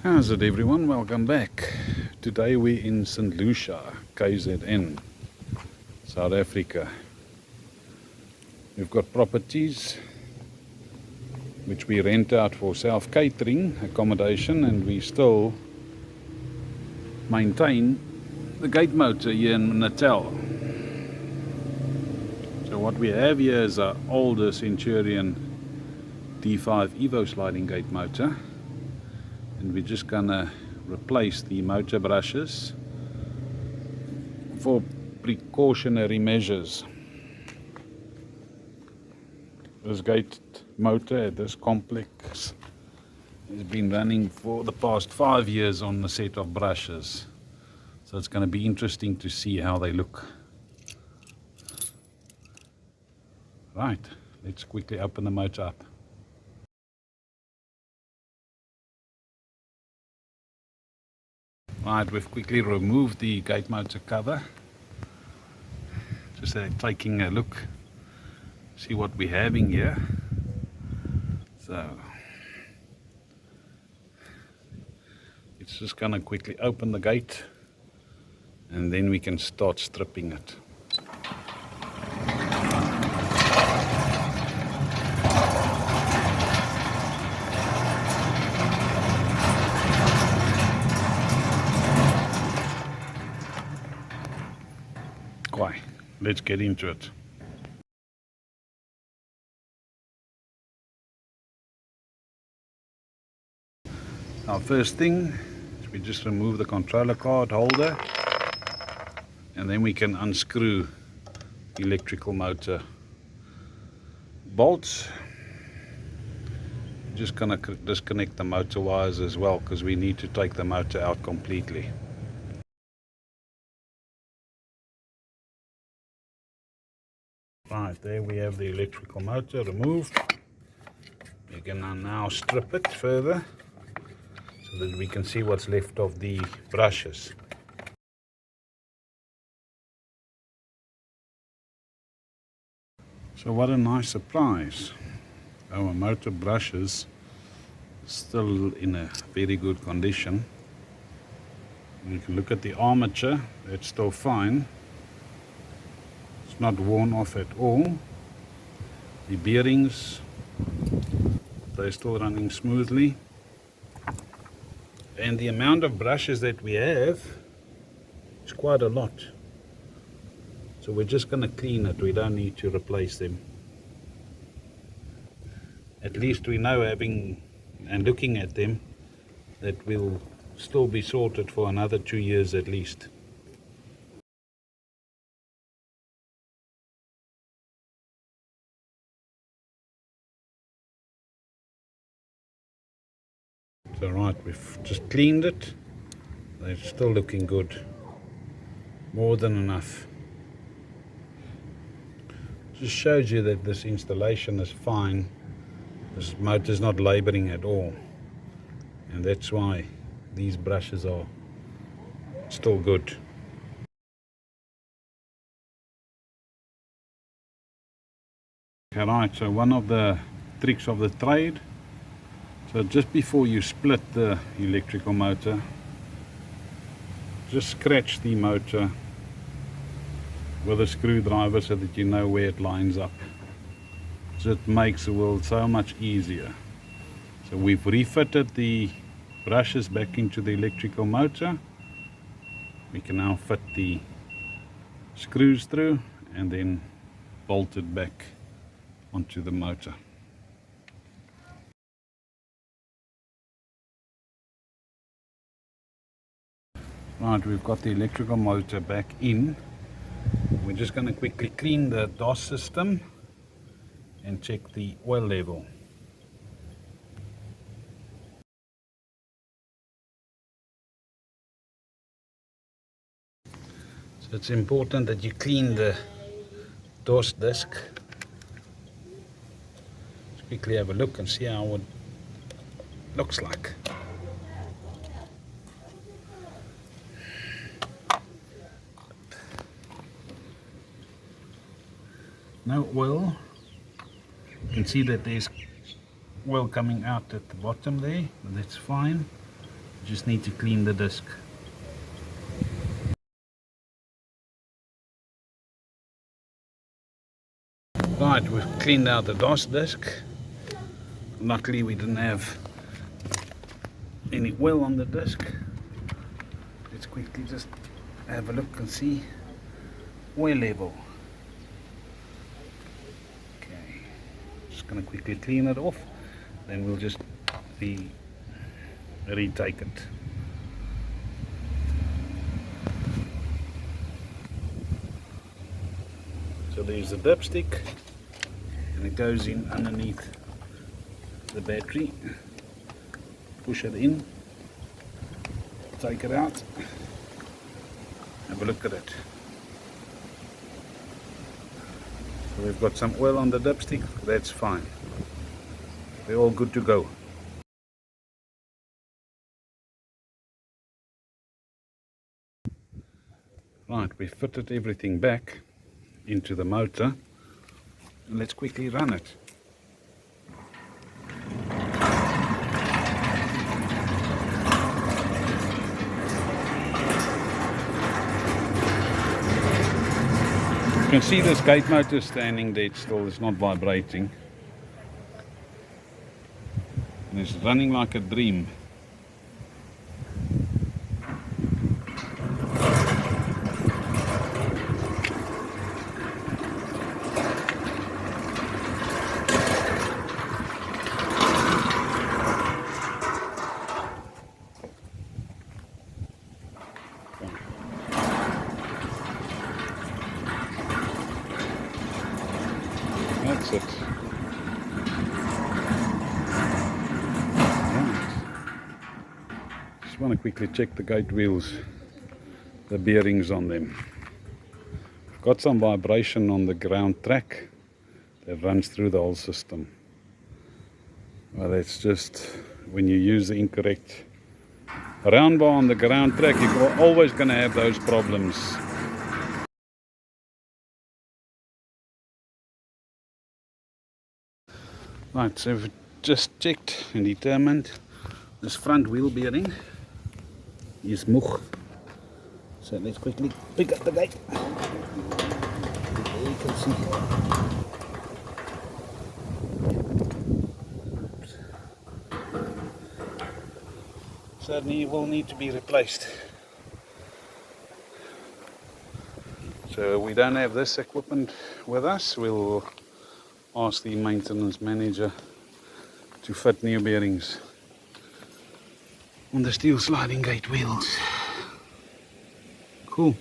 How's it, everyone? Welcome back. Today we're in St. Lucia, KZN, South Africa. We've got properties which we rent out for self-catering accommodation, and we still maintain the gate motor here in Natal. So what we have here is our older Centurion D5 Evo sliding gate motor. And we're just gonna replace the motor brushes for precautionary measures. This gate motor at this complex has been running for the past 5 years on a set of brushes, so it's going to be interesting to see how they look. Right, let's quickly open the motor up. Right, we've quickly removed the gate motor cover. Just taking a look, see what we're having here. So it's just gonna quickly open the gate and then we can start stripping it. Let's get into it. Our first thing is we just remove the controller card holder, and then we can unscrew the electrical motor bolts. Just gonna disconnect the motor wires as well, because we need to take the motor out completely. Right, there we have the electrical motor removed. We can now strip it further so that we can see what's left of the brushes. So what a nice surprise. Our motor brushes still in a very good condition. You can look at the armature, it's still fine. It's not worn off at all. The bearings, they're still running smoothly. And the amount of brushes that we have is quite a lot. So we're just going to clean it. We don't need to replace them. At least we know, having and looking at them, that will still be sorted for another 2 years at least. So right, we've just cleaned it. They're still looking good. More than enough. Just shows you that this installation is fine. This motor's not laboring at all. And that's why these brushes are still good. Alright, so one of the tricks of the trade. So just before you split the electrical motor, just scratch the motor with a screwdriver so that you know where it lines up. So it makes the world so much easier. So we've refitted the brushes back into the electrical motor. We can now fit the screws through and then bolt it back onto the motor. Right, we've got the electrical motor back in. We're just going to quickly clean the DOS system and check the oil level. So it's important that you clean the DOS disc. Let's quickly have a look and see how it looks like. No oil. You can see that there's oil coming out at the bottom there, but that's fine. Just need to clean the disc. Right, we've cleaned out the DOS disc. Luckily we didn't have any oil on the disc. Let's quickly just have a look and see oil level. Okay, just gonna quickly clean it off, then we'll just retake it. So there's the dipstick, and it goes in underneath the battery. Push it in, take it out, have a look at it. So we've got some oil on the dipstick, that's fine. We're all good to go. Right, we fitted everything back into the motor. Let's quickly run it. You can see this gate motor standing dead still, it's not vibrating. And it's running like a dream. That's it. Right. Just want to quickly check the gate wheels, the bearings on them. Got some vibration on the ground track that runs through the whole system. Well, that's just when you use the incorrect round bar on the ground track, you're always going to have those problems. Right, so we've just checked and determined this front wheel bearing is moeg. So let's quickly pick up the gate. There you can see. Certainly will need to be replaced. So we don't have this equipment with us. We'll ask the maintenance manager to fit new bearings on the steel sliding gate wheels. Cool.